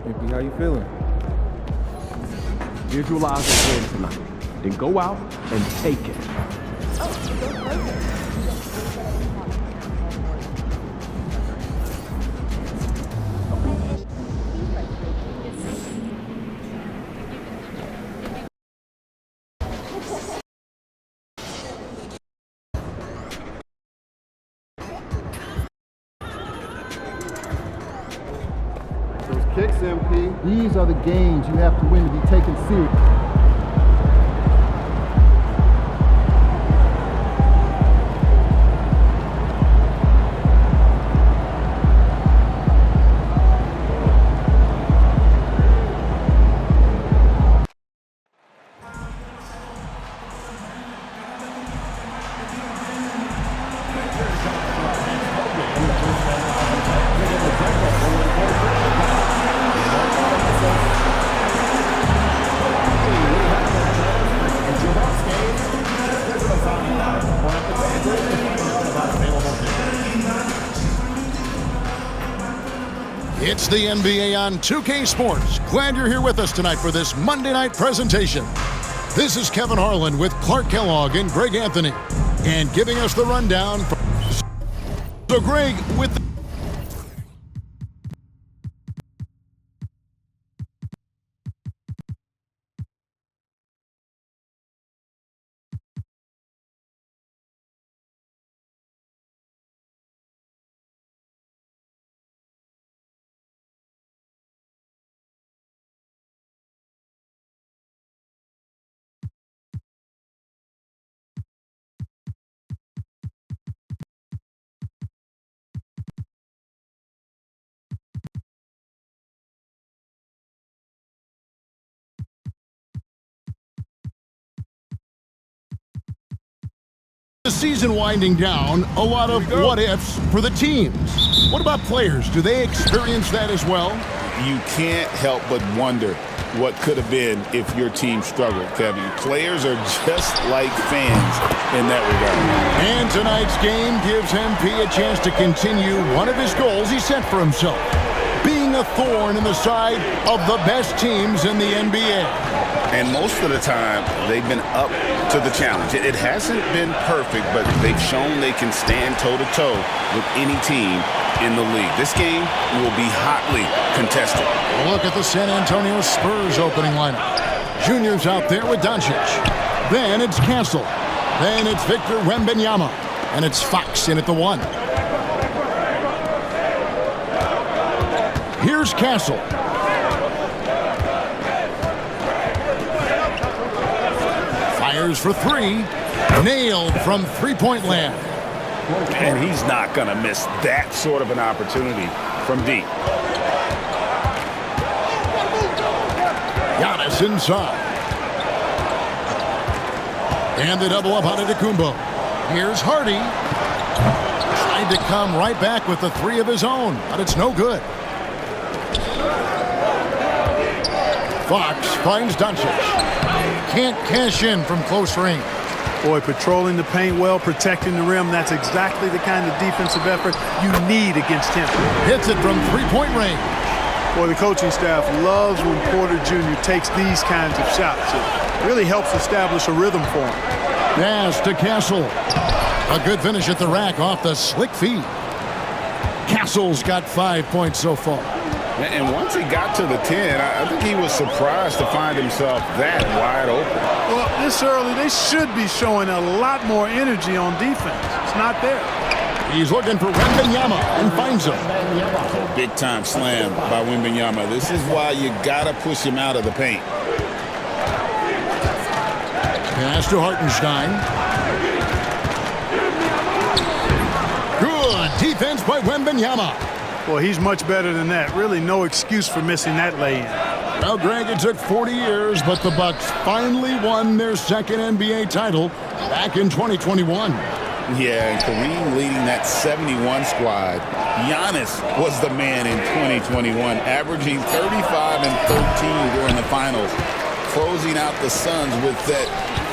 Impy, how you feeling? Visualize the win tonight. Then go out and take it. Those kicks, MP. These are the games you have to win to be taken serious. It's the NBA on 2K Sports. Glad you're here with us tonight for this Monday night presentation. This is Kevin Harlan with Clark Kellogg and Greg Anthony. And giving us the rundown. So Greg, with the season winding down, a lot of what-ifs for the teams. What about players? Do they experience that as well? You can't help but wonder what could have been if your team struggled, Kevin. Players are just like fans in that regard. And tonight's game gives MP a chance to continue one of his goals he set for himself, being a thorn in the side of the best teams in the NBA. And most of the time, they've been up to the challenge. It hasn't been perfect, but they've shown they can stand toe-to-toe with any team in the league. This game will be hotly contested. Look at the San Antonio Spurs opening lineup. Junior's out there with Doncic. Then it's Castle. Then it's Victor Wembanyama. And it's Fox in at the 1. Here's Castle. Fires for 3. Nailed from three-point land. And he's not going to miss that sort of an opportunity from deep. Giannis inside. And the double up on Antetokounmpo. Here's Hardy. Tried to come right back with the 3 of his own, but it's no good. Fox finds Doncic. Can't cash in from close range. Boy, patrolling the paint well, protecting the rim. That's exactly the kind of defensive effort you need against him. Hits it from three-point range. Boy, the coaching staff loves when Porter Jr. takes these kinds of shots. It really helps establish a rhythm for him. Pass to Castle. A good finish at the rack off the slick feed. Castle's got 5 points so far. And once he got to the 10, I think he was surprised to find himself that wide open. Well, this early, they should be showing a lot more energy on defense. It's not there. He's looking for Wembanyama and finds him. Big-time slam by Wembanyama. This is why you got to push him out of the paint. Pass to Hartenstein. Good defense by Wembanyama. Boy, he's much better than that. Really no excuse for missing that lay-in. Well, Greg, it took 40 years, but the Bucks finally won their second NBA title back in 2021. Yeah, and Kareem leading that 71 squad. Giannis was the man in 2021, averaging 35 and 13 during the finals, closing out the Suns with that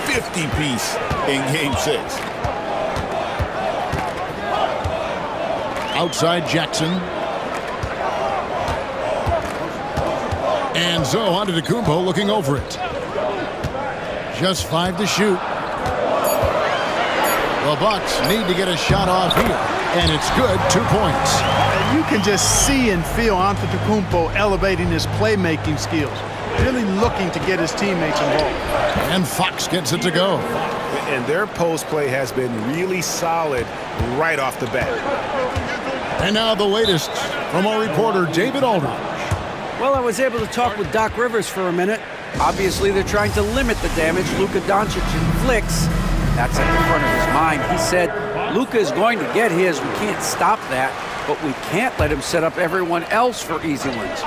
50-piece in Game 6. Outside Jackson. And so Antetokounmpo looking over it. Just 5 to shoot. The Bucks need to get a shot off here, and it's good. 2 points. You can just see and feel Antetokounmpo elevating his playmaking skills, really looking to get his teammates involved. And Fox gets it to go. And their post play has been really solid right off the bat. And now the latest from our reporter, David Aldridge. Well, I was able to talk with Doc Rivers for a minute. Obviously, they're trying to limit the damage Luka Doncic inflicts. That's at the front of his mind. He said, Luka is going to get his. We can't stop that, but we can't let him set up everyone else for easy ones.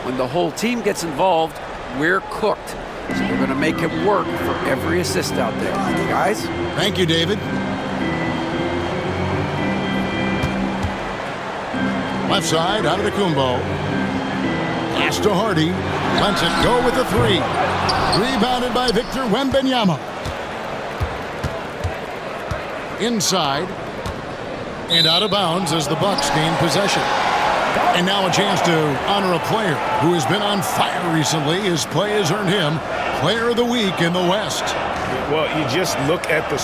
When the whole team gets involved, we're cooked. So we're going to make him work for every assist out there. Guys? Thank you, David. Left side, Antetokounmpo. Pass to Hardy. Lets it go with the 3. Rebounded by Victor Wembanyama. Inside. And out of bounds as the Bucks gain possession. And now a chance to honor a player who has been on fire recently. His play has earned him Player of the Week in the West. Well, you just look at the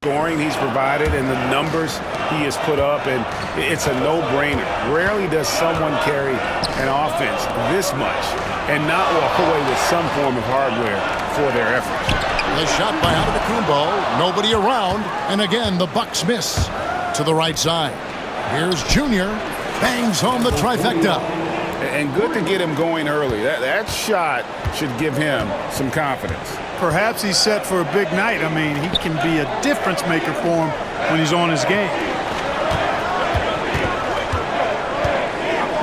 scoring he's provided and the numbers he has put up, and it's a no-brainer. Rarely does someone carry an offense this much and not walk away with some form of hardware for their efforts. The shot by Antetokounmpo, nobody around, and again the Bucks miss to the right side. Here's Junior, bangs home the trifecta. And good to get him going early. That shot should give him some confidence. Perhaps he's set for a big night. I mean, he can be a difference maker for him when he's on his game.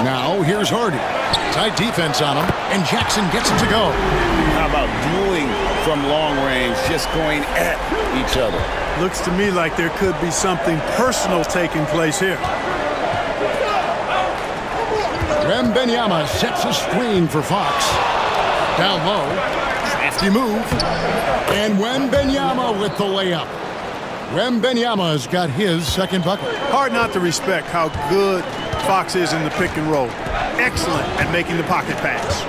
Now here's Hardy. Tight defense on him, and Jackson gets it to go. How about dueling from long range, just going at each other? Looks to me like there could be something personal taking place here. Wembanyama sets a screen for Fox. Down low, crafty move. And Wembanyama with the layup. Wembanyama's got his second bucket. Hard not to respect how good Fox is in the pick and roll. Excellent at making the pocket pass.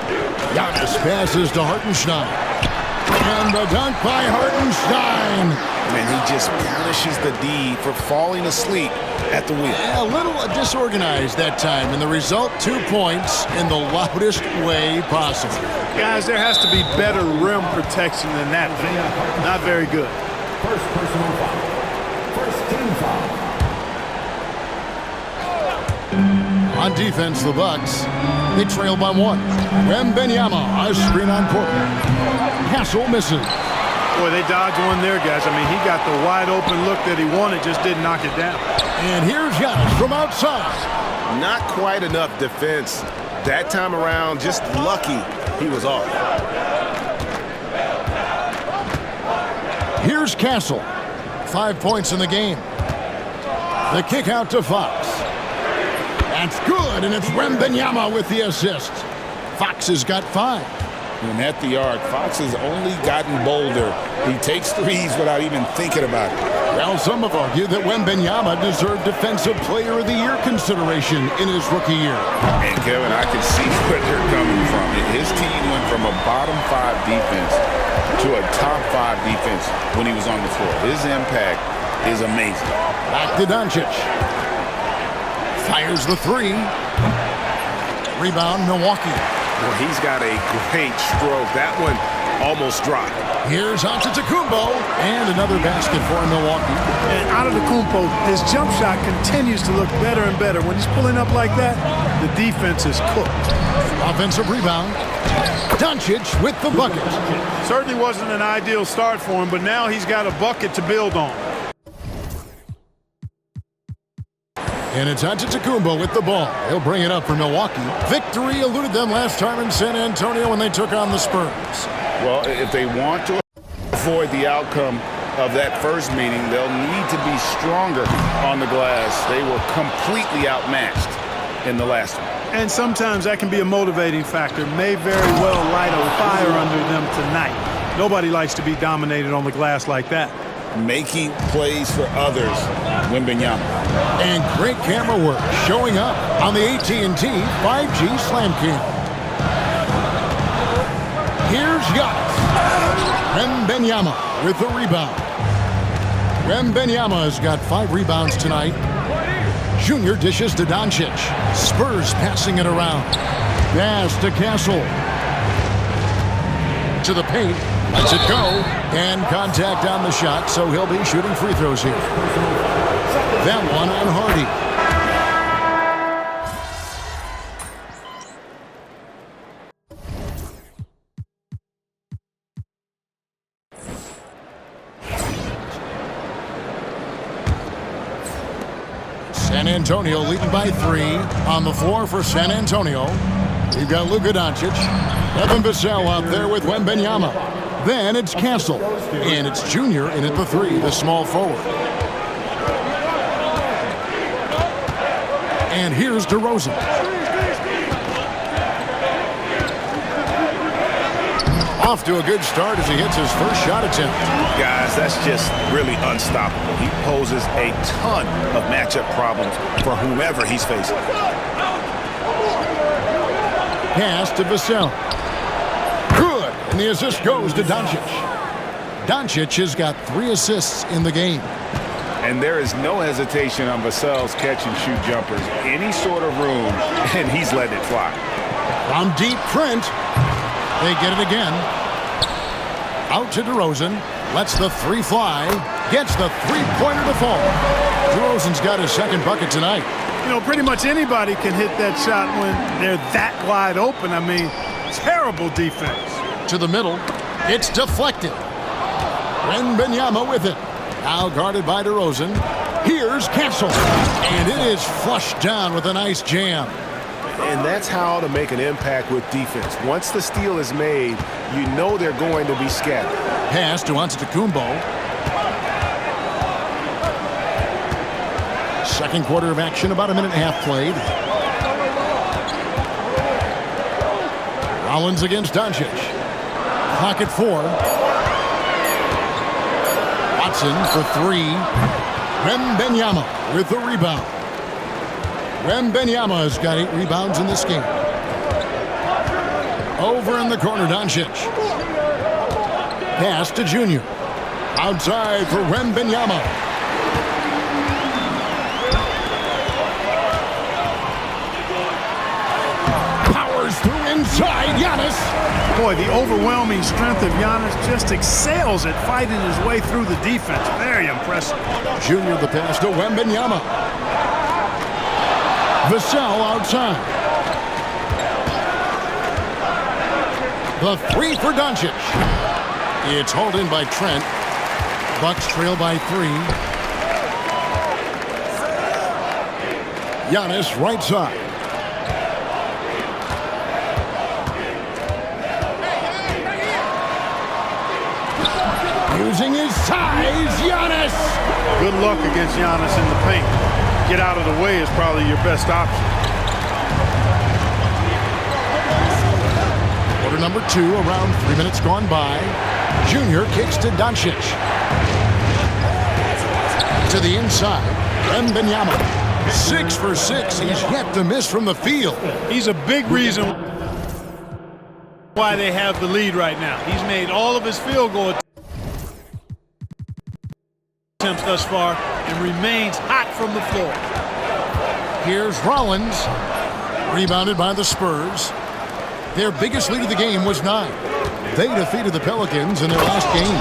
Giannis passes to Hartenstein. And the dunk by Hartenstein. And he just punishes the D for falling asleep at the wheel. A little disorganized that time, and the result 2 points in the loudest way possible. Guys, there has to be better rim protection than that. Not very good. First personal foul. First team foul. On defense, the Bucks, they trail by 1. Wembanyama, a screen on Portland. Castle misses. Boy, they dodged one there, guys. I mean, he got the wide open look that he wanted, just didn't knock it down. And here's Giannis from outside. Not quite enough defense that time around. Just lucky he was off. Here's Castle. 5 points in the game. The kick out to Fox. That's good, and it's Wembanyama with the assist. Fox has got 5. And at the arc, Fox has only gotten bolder. He takes threes without even thinking about it. Well, some have argued that Wembanyama deserved Defensive Player of the Year consideration in his rookie year. And Kevin, I can see where they're coming from. His team went from a bottom 5 defense to a top 5 defense when he was on the floor. His impact is amazing. Back to Doncic. Fires the 3. Rebound, Milwaukee. Well, he's got a great stroke. That one almost dropped. Here's Antetokounmpo, and another basket for Milwaukee. And Antetokounmpo, his jump shot continues to look better and better. When he's pulling up like that, the defense is cooked. Offensive rebound. Doncic with the bucket. Certainly wasn't an ideal start for him, but now he's got a bucket to build on. And it's Antetokounmpo with the ball. He'll bring it up for Milwaukee. Victory eluded them last time in San Antonio when they took on the Spurs. Well, if they want to avoid the outcome of that first meeting, they'll need to be stronger on the glass. They were completely outmatched in the last one. And sometimes that can be a motivating factor. May very well light a fire under them tonight. Nobody likes to be dominated on the glass like that. Making plays for others, Wembanyama. And great camera work showing up on the AT&T 5G Slam Cam. Here's Giannis. Wembanyama with the rebound. Wembanyama has got 5 rebounds tonight. Junior dishes to Doncic. Spurs passing it around. Pass to Castle. To the paint. Lets it go. And contact on the shot, so he'll be shooting free throws here. That one on Hardy. San Antonio leading by 3. On the floor for San Antonio, we've got Luka Doncic. Evan Vassell out there with Wembanyama. Then it's Castle. And it's Junior in at the 3, the small forward. And here's DeRozan. Off to a good start as he hits his first shot attempt. Guys, that's just really unstoppable. He poses a ton of matchup problems for whomever he's facing. Pass to Vassell. Good. And the assist goes to Doncic. Doncic has got 3 assists in the game. And there is no hesitation on Vassell's catch-and-shoot jumpers. Any sort of room, and he's letting it fly. From deep, Trent. They get it again. Out to DeRozan. Lets the 3 fly. Gets the 3-pointer to fall. DeRozan's got his second bucket tonight. You know, pretty much anybody can hit that shot when they're that wide open. I mean, terrible defense. To the middle. It's deflected. Wembanyama with it. Now guarded by DeRozan. Here's Castle. And it is flushed down with a nice jam. And that's how to make an impact with defense. Once the steal is made, you know they're going to be scattered. Pass to Antetokounmpo. Second quarter of action, about a minute and a half played. Rollins against Doncic. Clock at 4. Watson for 3. Wembanyama with the rebound. Wembanyama has got 8 rebounds in this game. Over in the corner, Doncic. Pass to Junior. Outside for Wembanyama. Powers through inside, Giannis. Boy, the overwhelming strength of Giannis just excels at fighting his way through the defense. Very impressive. Junior the pass to Wembanyama. Vassell outside. The 3 for Doncic. It's hauled in by Trent. Bucks trail by 3. Giannis right side. Using his size, Giannis. Good luck against Giannis in the paint. Get out of the way is probably your best option. Quarter number 2, around 3 minutes gone by. Junior kicks to Doncic. To the inside, Wembanyama. 6 for 6. He's yet to miss from the field. He's a big reason why they have the lead right now. He's made all of his field goal attempts thus far and remains hot from the floor. Here's Rollins. Rebounded by the Spurs. Their biggest lead of the game was 9. They defeated the Pelicans in their last game.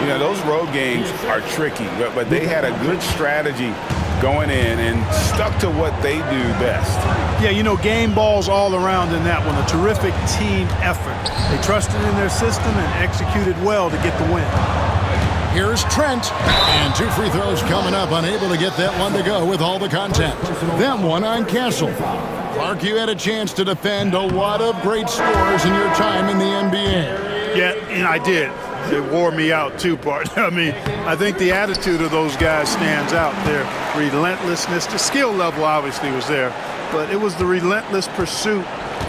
You know, those road games are tricky, but they had a good strategy going in and stuck to what they do best. Yeah, you know, game balls all around in that one. A terrific team effort. They trusted in their system and executed well to get the win. Here's Trent. And 2 free throws coming up. Unable to get that one to go with all the contact. That one on Castle. Clark, you had a chance to defend a lot of great scores in your time in the NBA. Yeah, and I did. It wore me out too, Bart. I mean, I think the attitude of those guys stands out. Their relentlessness, the skill level obviously was there, but it was the relentless pursuit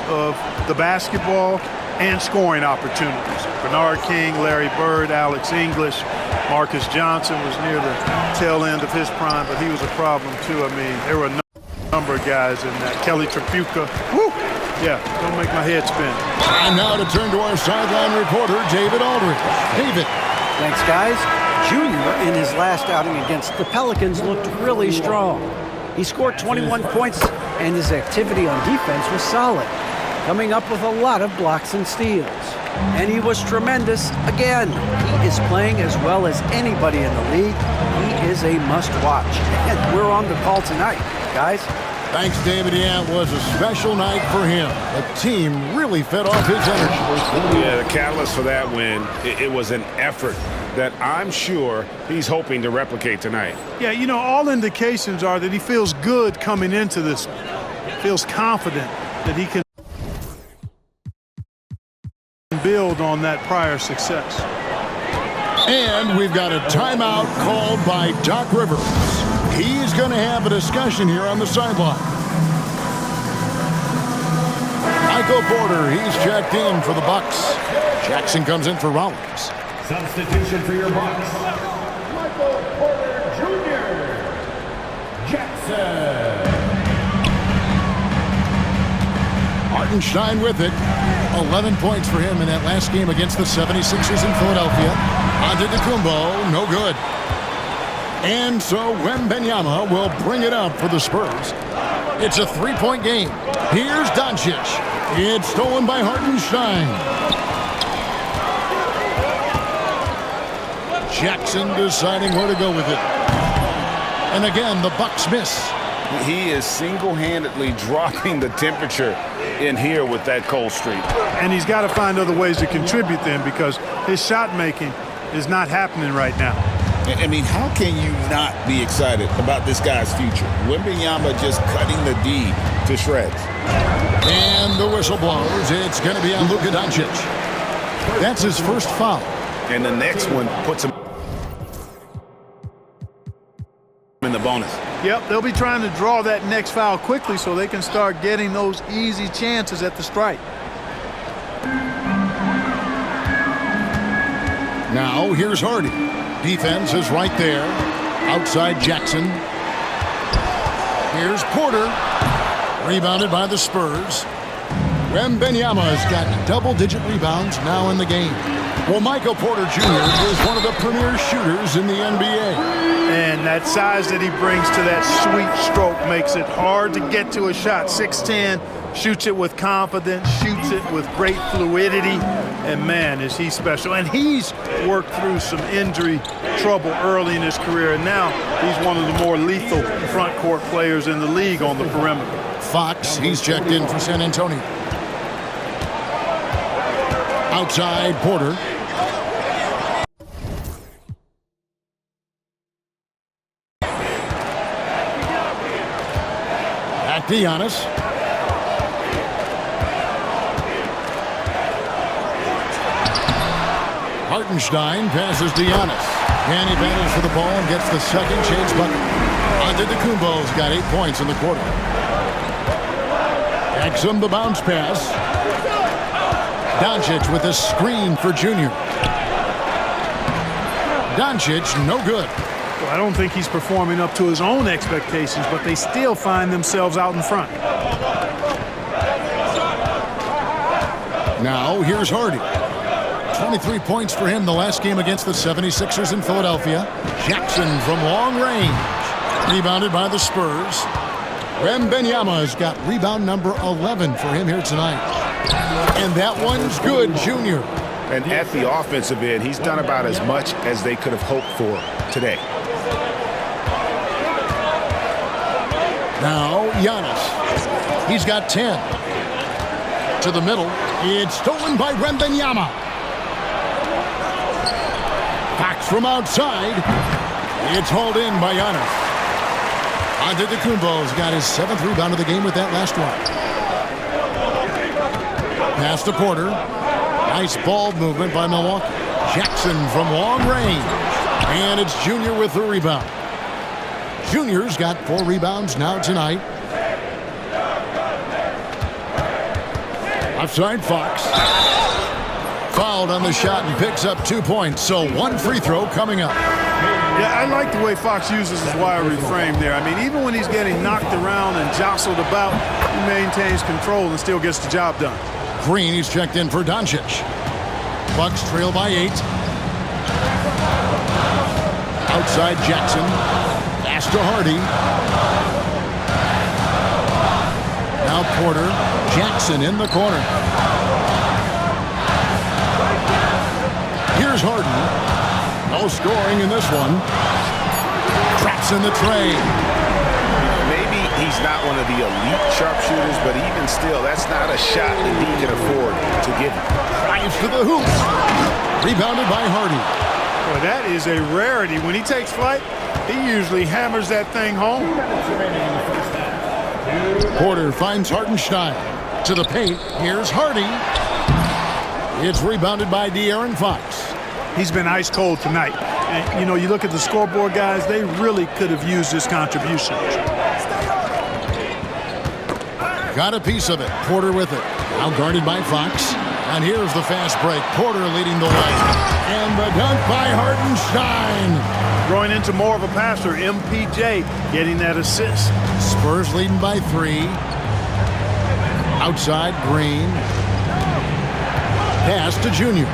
of the basketball and scoring opportunities. Bernard King, Larry Bird, Alex English, Marcus Johnson was near the tail end of his prime, but he was a problem too. I mean, there were a number of guys in that. Kelly Tripucka. Woo! Yeah, don't make my head spin. And now to turn to our sideline reporter, David Aldridge. David. Thanks, guys. Junior, in his last outing against the Pelicans, looked really strong. He scored 21 points, and his activity on defense was solid, coming up with a lot of blocks and steals. And he was tremendous again. He is playing as well as anybody in the league. He is a must-watch. And we're on the call tonight, guys. Thanks, David. Yeah, it was a special night for him. The team really fed off his energy. Yeah, the catalyst for that win, it was an effort that I'm sure he's hoping to replicate tonight. Yeah, you know, all indications are that he feels good coming into this. Feels confident that he can build on that prior success. And we've got a timeout called by Doc Rivers. He's going to have a discussion here on the sideline. Michael Porter, he's checked in for the Bucks. Jackson comes in for Rollins. Substitution for your Bucks. Michael Porter Jr. Jackson. Hartenstein with it. 11 points for him in that last game against the 76ers in Philadelphia. Antetokounmpo, no good. And so Wembanyama will bring it up for the Spurs. It's a three-point game. Here's Doncic. It's stolen by Hartenstein. Jackson deciding where to go with it. And again, the Bucks miss. He is single-handedly dropping the temperature in here with that cold streak. And he's got to find other ways to contribute then, because his shot making is not happening right now. I mean, how can you not be excited about this guy's future? Wembanyama just cutting the D to shreds. And the whistle blows. It's going to be on Luka Doncic. That's his first foul. And the next one puts him in the bonus. Yep, they'll be trying to draw that next foul quickly so they can start getting those easy chances at the strike. Now, here's Hardy. Defense is right there. Outside Jackson. Here's Porter. Rebounded by the Spurs. Wembanyama has got double-digit rebounds now in the game. Well, Michael Porter Jr. is one of the premier shooters in the NBA. And that size that he brings to that sweet stroke makes it hard to get to a shot. 6'10", shoots it with confidence, shoots it with great fluidity, and man, is he special. And he's worked through some injury trouble early in his career, and now he's one of the more lethal front court players in the league on the perimeter. Fox, he's checked in for San Antonio. Outside Porter. Back to Giannis. Hartenstein passes to Giannis. And he battles for the ball and gets the second chance bucket. Antetokounmpo's got 8 points in the quarter. Exum the bounce pass. Doncic with a screen for Junior. Doncic, no good. Well, I don't think he's performing up to his own expectations, but they still find themselves out in front. Now, here's Hardy. 23 points for him the last game against the 76ers in Philadelphia. Jackson from long range. Rebounded by the Spurs. Wembanyama has got rebound number 11 for him here tonight. And that one's good, Junior. And at the offensive end, he's done about as much as they could have hoped for today. Now, Giannis. He's got 10. To the middle. It's stolen by Wembanyama. Fox from outside. It's hauled in by Giannis. Antetokounmpo's got his 7th rebound of the game with that last one. Pass to Porter. Nice ball movement by Milwaukee. Jackson from long range. And it's Junior with the rebound. Junior's got 4 rebounds now tonight. Offside Fox. Foul fouled on the shot and picks up 2 points. So one free throw coming up. Yeah, I like the way Fox uses his wiry frame there. I mean, even when he's getting knocked around and jostled about, he maintains control and still gets the job done. Green, he's checked in for Doncic. Bucks trail by 8. Outside Jackson. Pass to Hardy. Now Porter. Jackson in the corner. Here's Harden. No scoring in this one. Traps in the tray. Maybe he's not one of the elite sharpshooters, but even still, that's not a shot that he can afford to give. Drives to the hoop. Rebounded by Hardy. Boy, that is a rarity. When he takes flight, he usually hammers that thing home. Porter finds Hartenstein. To the paint. Here's Hardy. It's rebounded by De'Aaron Fox. He's been ice cold tonight. And, you know, you look at the scoreboard, guys, they really could have used this contribution. Got a piece of it. Porter with it. Now guarded by Fox. And here's the fast break. Porter leading the way. And the dunk by Hartenstein. Growing into more of a passer, MPJ getting that assist. Spurs leading by 3. Outside, Green. Pass to Junior.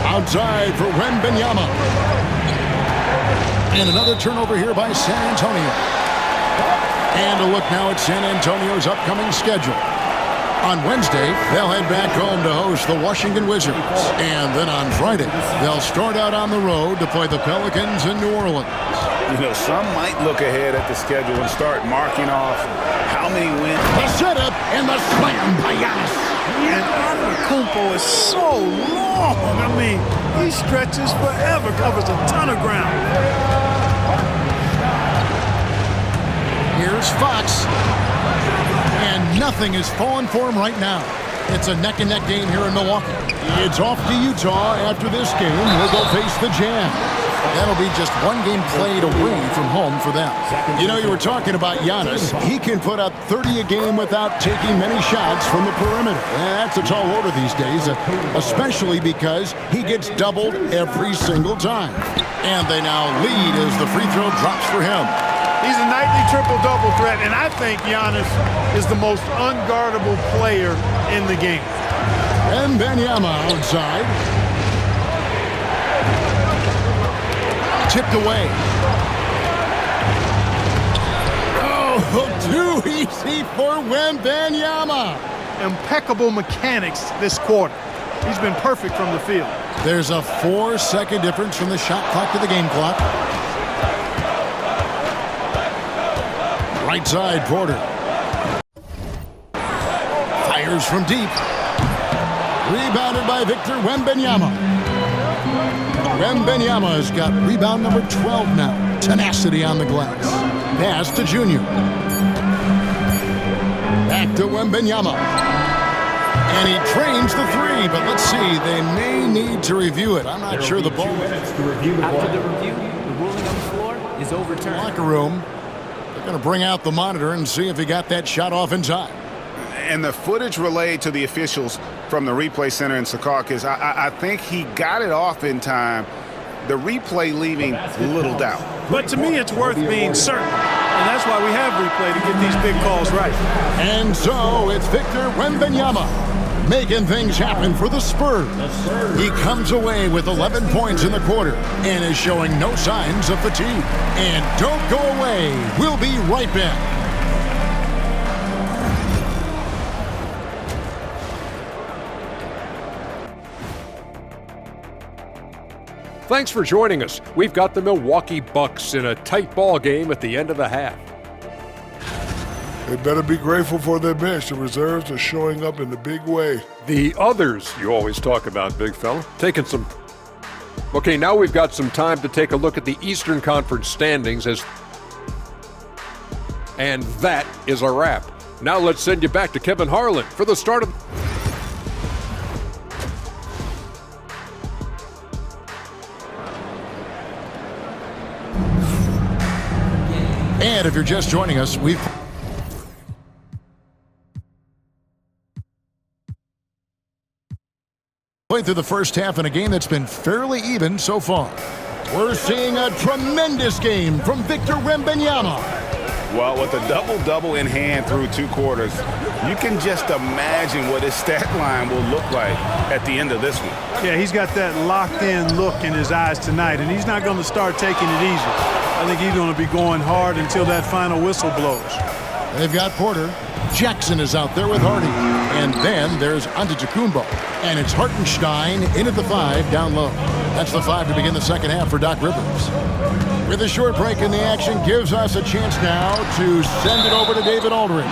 Outside for Wembanyama. And another turnover here by San Antonio. And a look now at San Antonio's upcoming schedule. On Wednesday, they'll head back home to host the Washington Wizards. And then on Friday, they'll start out on the road to play the Pelicans in New Orleans. You know, some might look ahead at the schedule and start marking off how many wins. The setup and the slam by Giannis. And Antetokounmpo is so long. I mean, he stretches forever, covers a ton of ground. Here's Fox. And nothing is falling for him right now. It's a neck-and-neck game here in Milwaukee. It's off to Utah after this game. We'll go face the Jazz. That'll be just one game played away from home for them. You know, you were talking about Giannis. He can put up 30 a game without taking many shots from the perimeter. That's a tall order these days, especially because he gets doubled every single time. And they now lead as the free throw drops for him. He's a nightly triple-double threat, and I think Giannis is the most unguardable player in the game. And Wembanyama outside. Tipped away. Oh, too easy for Wembanyama. Impeccable mechanics this quarter. He's been perfect from the field. There's a 4-second difference from the shot clock to the game clock. Right side, Porter. Fires from deep. Rebounded by Victor Wembanyama. Wembanyama's got rebound number 12 now. Tenacity on the glass. Pass to Junior. Back to Wembanyama. And he trains the 3, but let's see. They may need to review it. I'm not sure the ball. After the review, the ruling on the floor is overturned. Locker room. They're going to bring out the monitor and see if he got that shot off in time. And the footage relayed to the officials from the replay center in Secaucus, I think he got it off in time. The replay leaving little doubt. But to me, it's worth being certain. And that's why we have replay to get these big calls right. And so it's Victor Wembanyama making things happen for the Spurs. He comes away with 11 points in the quarter and is showing no signs of fatigue. And don't go away. We'll be right back. Thanks for joining us. We've got the Milwaukee Bucks in a tight ball game at the end of the half. They better be grateful for their bench. The reserves are showing up in a big way. The others you always talk about, big fella. Taking some... Okay, now we've got some time to take a look at the Eastern Conference standings And that is a wrap. Now let's send you back to Kevin Harlan for the start of... And if you're just joining us, we've halfway through the first half in a game that's been fairly even so far. We're seeing a tremendous game from Victor Wembanyama. Well, with a double-double in hand through 2 quarters, you can just imagine what his stat line will look like at the end of this one. Yeah, he's got that locked-in look in his eyes tonight, and he's not going to start taking it easy. I think he's going to be going hard until that final whistle blows. They've got Porter. Jackson is out there with Hardy. And then there's Antetokounmpo. And it's Hartenstein in at the 5 down low. That's the 5 to begin the second half for Doc Rivers. With a short break in the action, gives us a chance now to send it over to David Aldridge.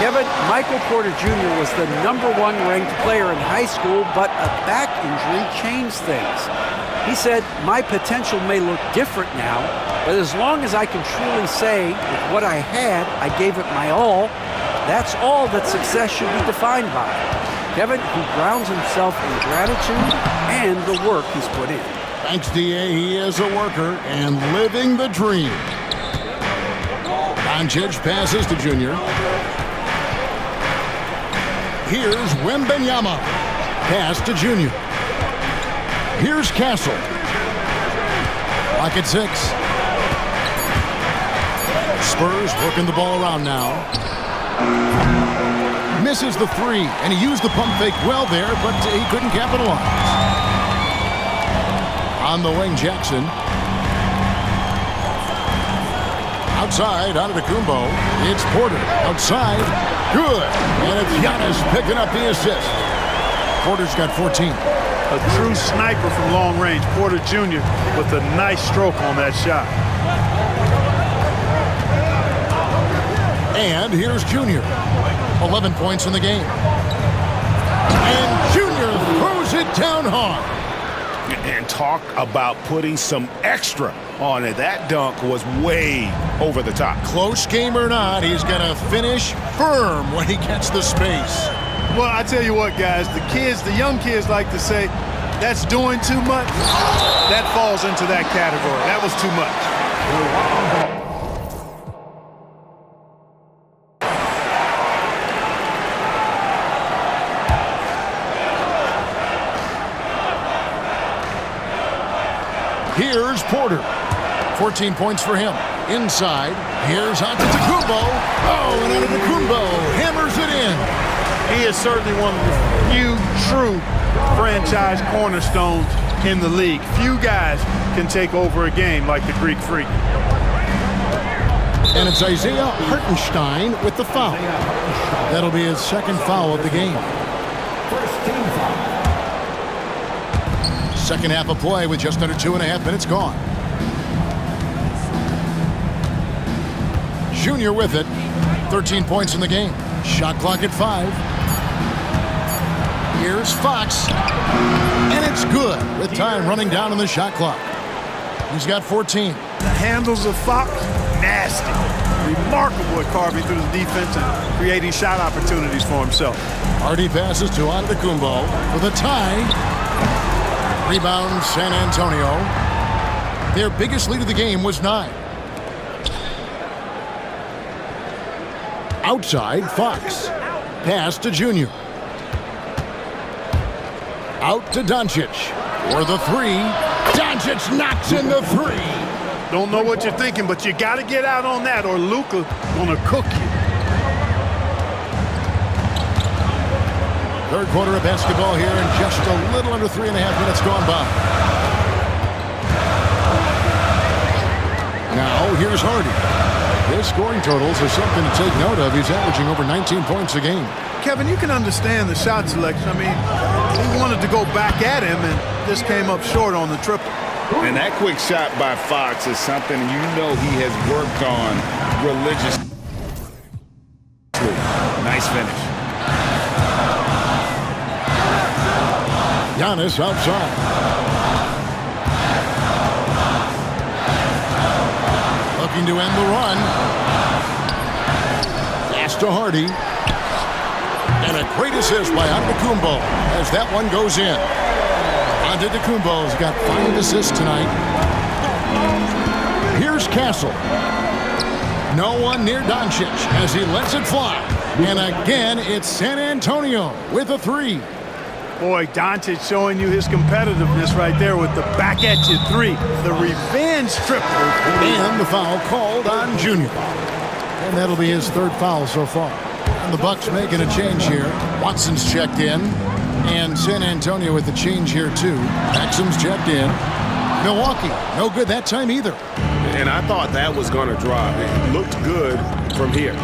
Kevin, Michael Porter Jr. was the #1 ranked player in high school, but a back injury changed things. He said, "My potential may look different now, but as long as I can truly say with what I had, I gave it my all, that's all that success should be defined by." Kevin, he grounds himself in gratitude and the work he's put in. Thanks, D.A. He is a worker and living the dream. Doncic passes to Junior. Here's Wembanyama. Pass to Junior. Here's Castle. Lock at 6. Spurs working the ball around now. Misses the 3, and he used the pump fake well there, but he couldn't capitalize. On the wing, Jackson. Outside, Antetokounmpo. It's Porter. Outside. Good. And it's Giannis picking up the assist. Porter's got 14. A true sniper from long range. Porter Jr. with a nice stroke on that shot. And here's Junior. 11 points in the game. And Junior throws it down hard. And talk about putting some extra on it. That dunk was way over the top. Close game or not, he's going to finish firm when he gets the space. Well, I tell you what, guys, the young kids like to say, that's doing too much. That falls into that category. That was too much. Here's Porter. 14 points for him. Inside, here's Antetokounmpo. Oh, and Antetokounmpo hammers it in. He is certainly one of the few true franchise cornerstones in the league. Few guys can take over a game like the Greek Freak. And it's Isaiah Hartenstein with the foul. That'll be his second foul of the game. First team foul. Second half of play with just under 2.5 minutes gone. Junior with it. 13 points in the game. Shot clock at 5. Here's Fox. And it's good with time running down on the shot clock. He's got 14. The handles of Fox, nasty. Remarkable at carving through the defense and creating shot opportunities for himself. Hardy passes to Antetokounmpo with a tie. Rebound, San Antonio. Their biggest lead of the game was 9. Outside, Fox. Pass to Junior. Out to Doncic. For the 3. Doncic knocks in the 3. Don't know what you're thinking, but you got to get out on that or Luka gonna cook you. Third quarter of basketball here and just a little under 3.5 minutes gone by. Now here's Hardy. His scoring totals are something to take note of. He's averaging over 19 points a game. Kevin, you can understand the shot selection. I mean, he wanted to go back at him and just came up short on the triple. And that quick shot by Fox is something you know he has worked on religiously. Nice finish. Giannis outside. Looking to end the run. Pass to Hardy. And a great assist by Antetokounmpo as that one goes in. Antetokounmpo's got 5 assists tonight. Here's Castle. No one near Doncic as he lets it fly. And again, it's San Antonio with a 3. Boy, Doncic showing you his competitiveness right there with the back at you three. The revenge triple. And the foul called on Junior. And that'll be his third foul so far. And the Bucks making a change here. Watson's checked in. And San Antonio with the change here too. Maxim's checked in. Milwaukee, no good that time either. And I thought that was going to drop. It looked good from here.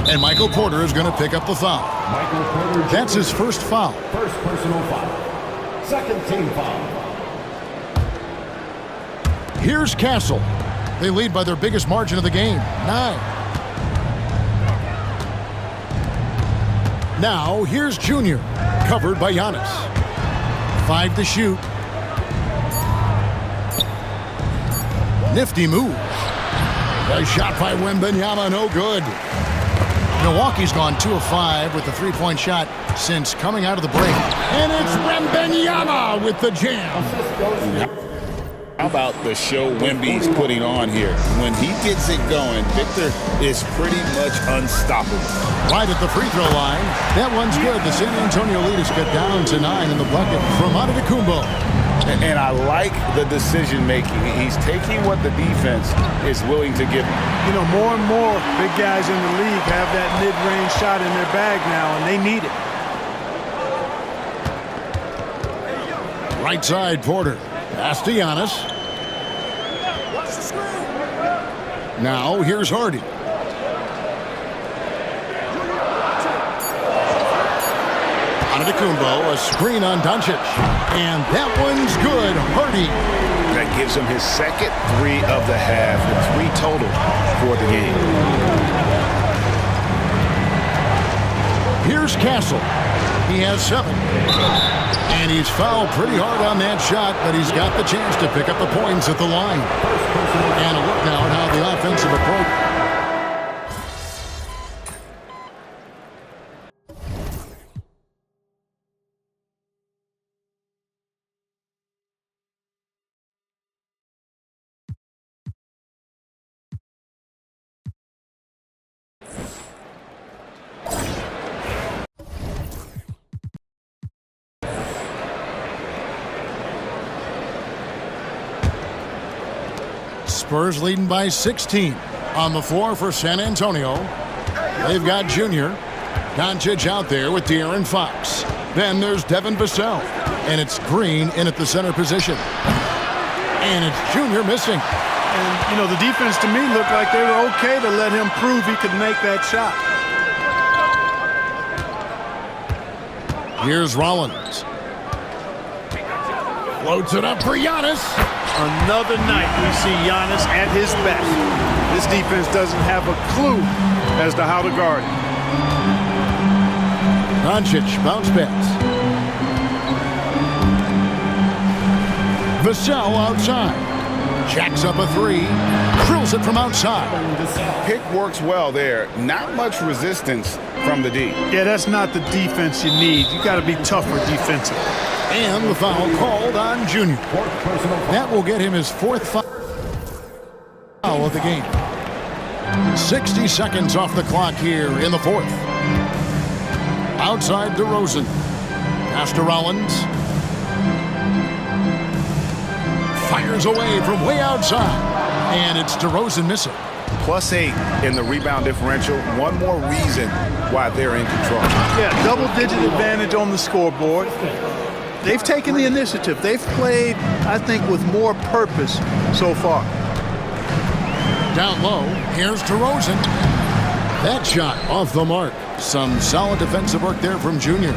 And Michael Porter is going to pick up the foul. Michael Porter Jr. That's his first foul. First personal foul. Second team foul. Here's Castle. They lead by their biggest margin of the game, 9. Now, here's Junior, covered by Giannis. 5 to shoot. Nifty move. A shot by Wembanyama, no good. Milwaukee's gone 2 of 5 with the three-point shot since coming out of the break. And it's Wembanyama with the jam. How about the show Wemby's putting on here? When he gets it going, Victor is pretty much unstoppable. Right at the free throw line. That one's good. The San Antonio lead is cut down to 9 in the bucket from Antetokounmpo. And I like the decision-making. He's taking what the defense is willing to give him. You know, more and more big guys in the league have that mid-range shot in their bag now, and they need it. Right side, Porter. Pass to Giannis. Now, here's Hardy. Antetokounmpo, a screen on Doncic. And that one's good. Hardy. That gives him his second 3 of the half, and 3 total for the game. Here's Castle. He has 7. And he's fouled pretty hard on that shot, but he's got the chance to pick up the points at the line. And a look now at how the offensive approach. Spurs leading by 16. On the floor for San Antonio. They've got Junior. Doncic out there with De'Aaron Fox. Then there's Devin Vassell. And it's Green in at the center position. And it's Junior missing. And, you know, the defense to me looked like they were okay to let him prove he could make that shot. Here's Rollins. Floats it up for Giannis. Another night we see Giannis at his best. This defense doesn't have a clue as to how to guard him. Doncic bounce pass. Vassell outside. Jacks up a 3. Drills it from outside. Pick works well there. Not much resistance from the D. Yeah, that's not the defense you need. You got to be tougher defensively. And the foul called on Junior. That will get him his 4th foul of the game. 60 seconds off the clock here in the 4th. Outside DeRozan. Pass to Rollins. Fires away from way outside. And it's DeRozan missing. +8 in the rebound differential. One more reason why they're in control. Yeah, double-digit advantage on the scoreboard. They've taken the initiative. They've played, I think, with more purpose so far. Down low, here's DeRozan. That shot off the mark. Some solid defensive work there from Junior.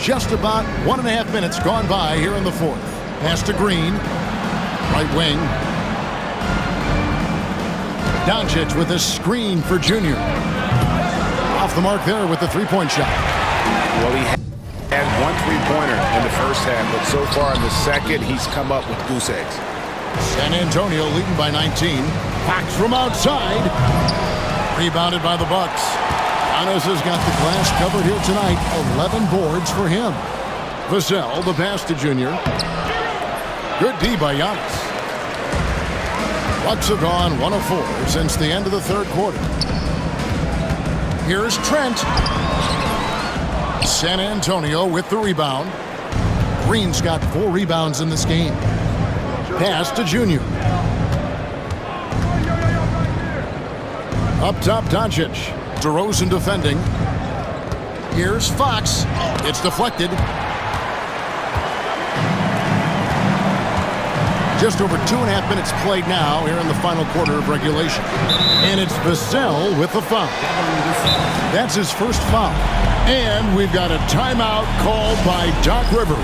Just about 1.5 minutes gone by here in the 4th. Pass to Green. Right wing. Doncic with a screen for Junior. Off the mark there with the three-point shot. Well, he had 1 3-pointer in the first half, but so far in the second, he's come up with goose eggs. San Antonio leading by 19. Fox from outside. Rebounded by the Bucks. Giannis has got the glass covered here tonight. 11 boards for him. Vassell, the pass to Junior. Good D by Giannis. Bucks have gone 1 of 4 since the end of the 3rd quarter. Here's Trent. San Antonio with the rebound. Green's got 4 rebounds in this game. Pass to Junior. Up top, Doncic. DeRozan defending. Here's Fox. It's deflected. Just over 2.5 minutes played now here in the final quarter of regulation. And it's Vassell with the foul. That's his first foul. And we've got a timeout called by Doc Rivers.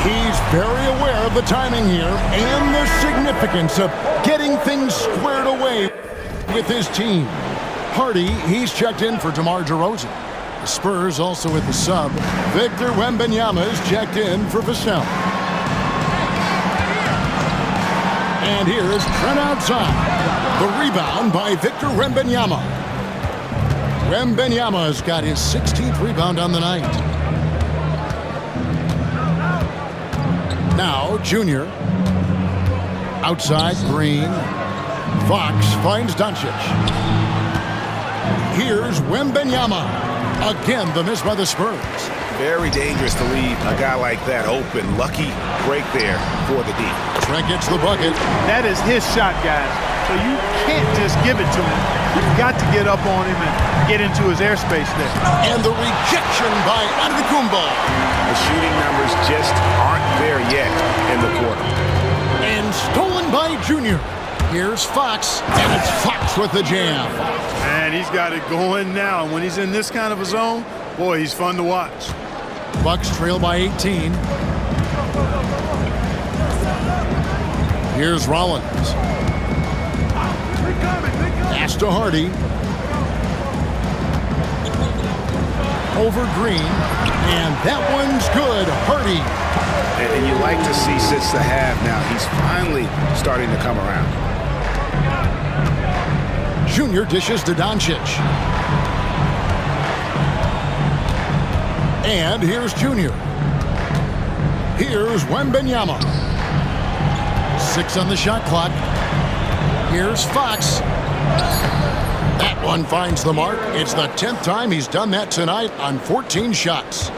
He's very aware of the timing here and the significance of getting things squared away with his team. Hardy, he's checked in for DeMar DeRozan. The Spurs also with the sub. Victor Wembanyama's checked in for Vassell. And here's Trent outside. The rebound by Victor Wembanyama. Wembanyama's got his 16th rebound on the night. Now, Junior. Outside, Green. Fox finds Doncic. Here's Wembanyama. Again, the miss by the Spurs. Very dangerous to leave a guy like that open. Lucky break there for the D. Trent gets the bucket. That is his shot, guys. So you can't just give it to him. You've got to get up on him and get into his airspace there. And the rejection by Antetokounmpo. The shooting numbers just aren't there yet in the quarter. And stolen by Junior. Here's Fox, and it's Fox with the jam. And he's got it going now. When he's in this kind of a zone, boy, he's fun to watch. Bucks trail by 18. Here's Rollins. Pass to Hardy. Over Green. And that one's good. Hardy. And you like to see since the half now, he's finally starting to come around. Junior dishes to Doncic. And here's Junior. Here's Wembanyama. 6 on the shot clock. Here's Fox. That one finds the mark. It's the 10th time he's done that tonight on 14 shots.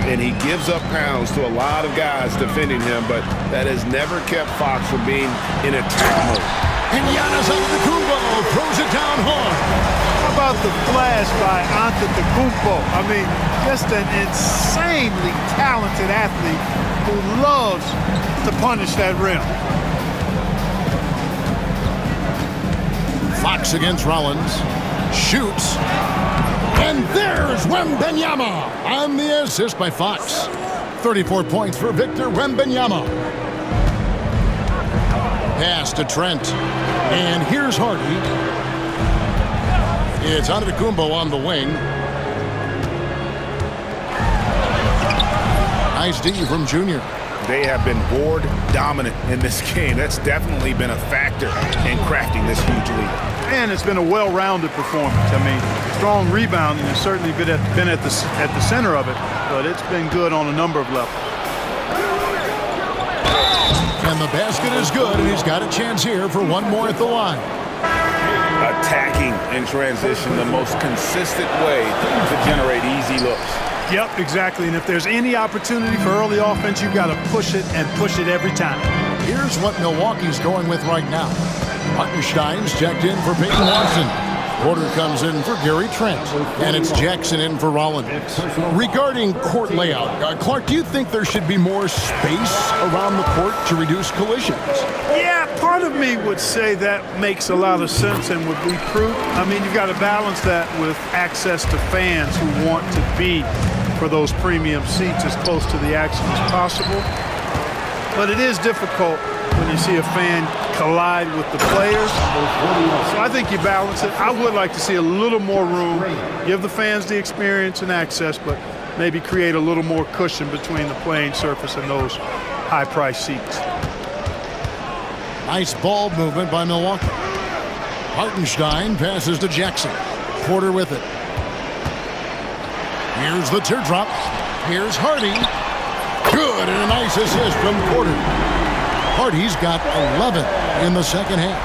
And he gives up pounds to a lot of guys defending him, but that has never kept Fox from being in attack mode. And Giannis Antetokounmpo throws it down hard. How about the flash by Antetokounmpo? I mean, just an insanely talented athlete who loves to punish that rim. Fox against Rollins. Shoots. And there's Wembanyama on the assist by Fox. 34 points for Victor Wembanyama. Pass to Trent. And here's Hardy. It's Antetokounmpo on the wing. Nice D from Junior. They have been board dominant in this game. That's definitely been a factor in crafting this huge lead. And it's been a well-rounded performance. I mean, strong rebounding has certainly been at the center of it, but it's been good on a number of levels. And the basket is good, and he's got a chance here for one more at the line. Attacking in transition, the most consistent way to generate easy looks. Yep, exactly. And if there's any opportunity for early offense, you've got to push it and push it every time. Here's what Milwaukee's going with right now. Hartenstein's checked in for Peyton Watson. Porter comes in for Gary Trent. And it's Jackson in for Rollins. Regarding court layout, Clark, do you think there should be more space around the court to reduce collisions? Yeah, part of me would say that makes a lot of sense and would be prudent. I mean, you've got to balance that with access to fans who want to be for those premium seats as close to the action as possible. But it is difficult when you see a fan collide with the players. So I think you balance it. I would like to see a little more room, give the fans the experience and access, but maybe create a little more cushion between the playing surface and those high-priced seats. Nice ball movement by Milwaukee. Hartenstein passes to Jackson. Porter with it. Here's the teardrop. Here's Hardy. Good, and a nice assist from Porter. Hardy's got 11 in the second half.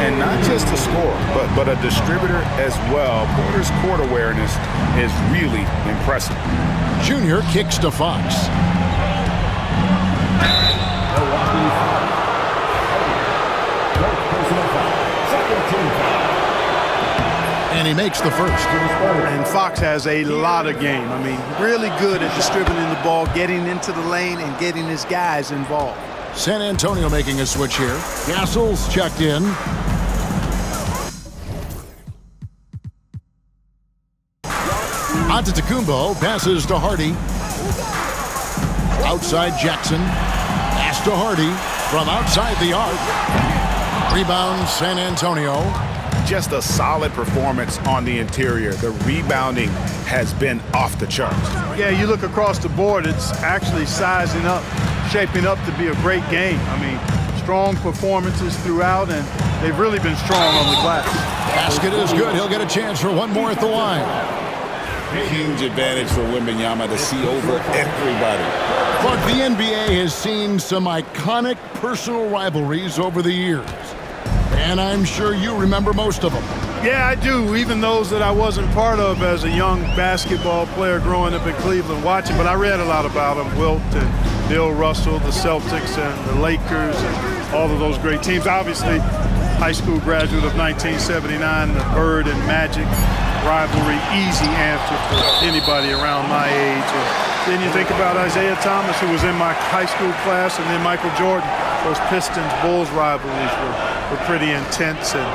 And not just a scorer, but a distributor as well. Porter's court awareness is really impressive. Junior kicks to Fox. And he makes the first. And Fox has a lot of game. I mean, really good at distributing the ball, getting into the lane, and getting his guys involved. San Antonio making a switch here. Castles checked in. Antetokounmpo passes to Hardy. Outside Jackson. Pass to Hardy from outside the arc. Rebound San Antonio. Just a solid performance on the interior. The rebounding has been off the charts. Yeah, you look across the board, it's actually sizing up, shaping up to be a great game. I mean, strong performances throughout, and they've really been strong on the glass. Basket is good. He'll get a chance for one more at the line. Huge advantage for Wembanyama to see over everybody. But the NBA has seen some iconic personal rivalries over the years. And I'm sure you remember most of them. Yeah, I do, even those that I wasn't part of as a young basketball player growing up in Cleveland watching, but I read a lot about them. Wilt and Bill Russell, the Celtics and the Lakers, and all of those great teams. Obviously, high school graduate of 1979, the Bird and Magic rivalry, easy answer for anybody around my age. And then you think about Isaiah Thomas, who was in my high school class, and then Michael Jordan. Those Pistons-Bulls rivalries were pretty intense and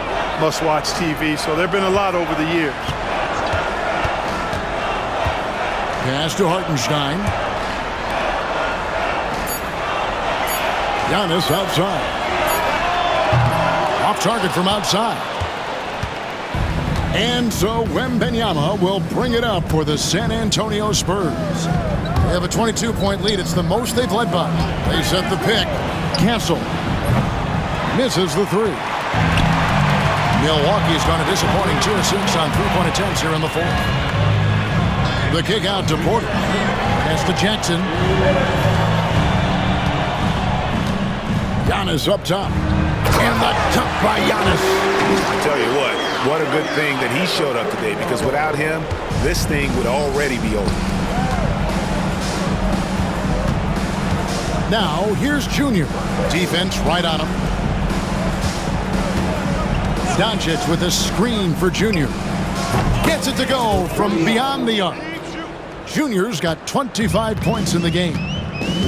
must-watch TV, so there have been a lot over the years. Pass to Hartenstein. Giannis outside. Off target from outside. And so Wembanyama will bring it up for the San Antonio Spurs. They have a 22-point lead. It's the most they've led by. They set the pick. Cancel. Misses the three. Milwaukee's gone a disappointing 2 of 6 on three-point attempts here in the fourth. The kick out to Porter. Pass to Jackson. Giannis up top. And the dunk by Giannis. I tell you what a good thing that he showed up today, because without him, this thing would already be over. Now, here's Junior. Defense right on him. Doncic with a screen for Junior. Gets it to go from beyond the arc. Junior's got 25 points in the game.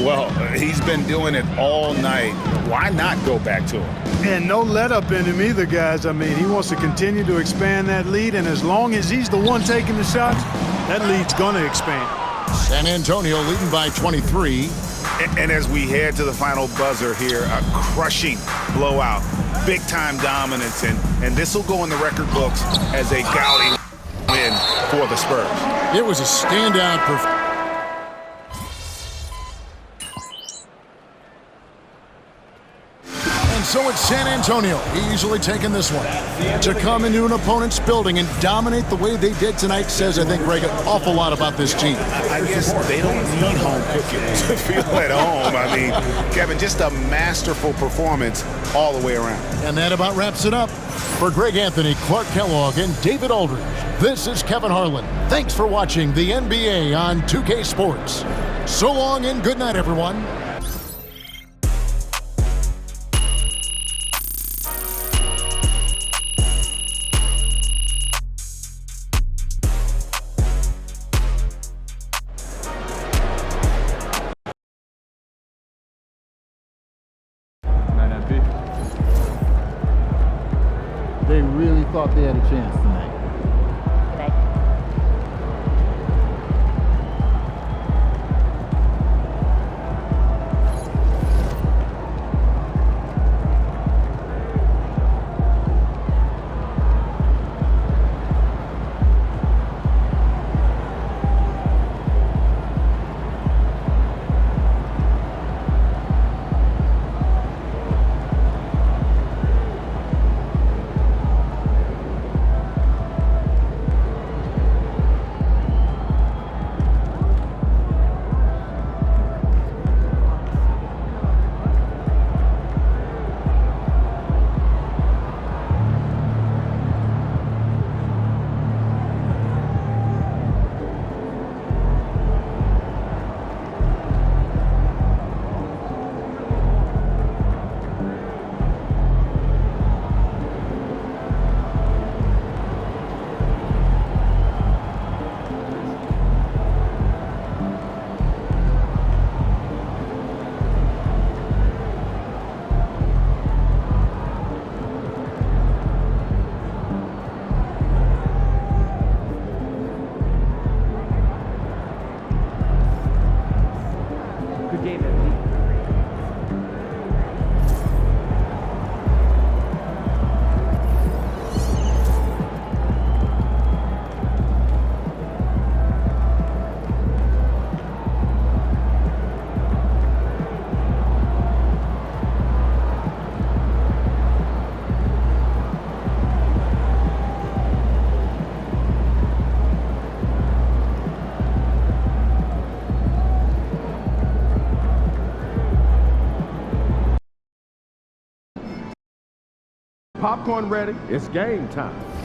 Well, he's been doing it all night. Why not go back to him? And no let up in him either, guys. I mean, he wants to continue to expand that lead, and as long as he's the one taking the shots, that lead's going to expand. San Antonio leading by 23. And as we head to the final buzzer here, a crushing blowout, big-time dominance, and this will go in the record books as a gaudy win for the Spurs. It was a standout performance. And so it's San Antonio easily taking this one. To come into an opponent's building and dominate the way they did tonight says, I think, Greg, an awful lot about this team. I guess they don't need home cooking to feel at home. I mean, Kevin, just a masterful performance all the way around. And that about wraps it up. For Greg Anthony, Clark Kellogg, and David Aldridge, this is Kevin Harlan. Thanks for watching the NBA on 2K Sports. So long and good night, everyone. They really thought they had a chance tonight. Popcorn ready? It's game time.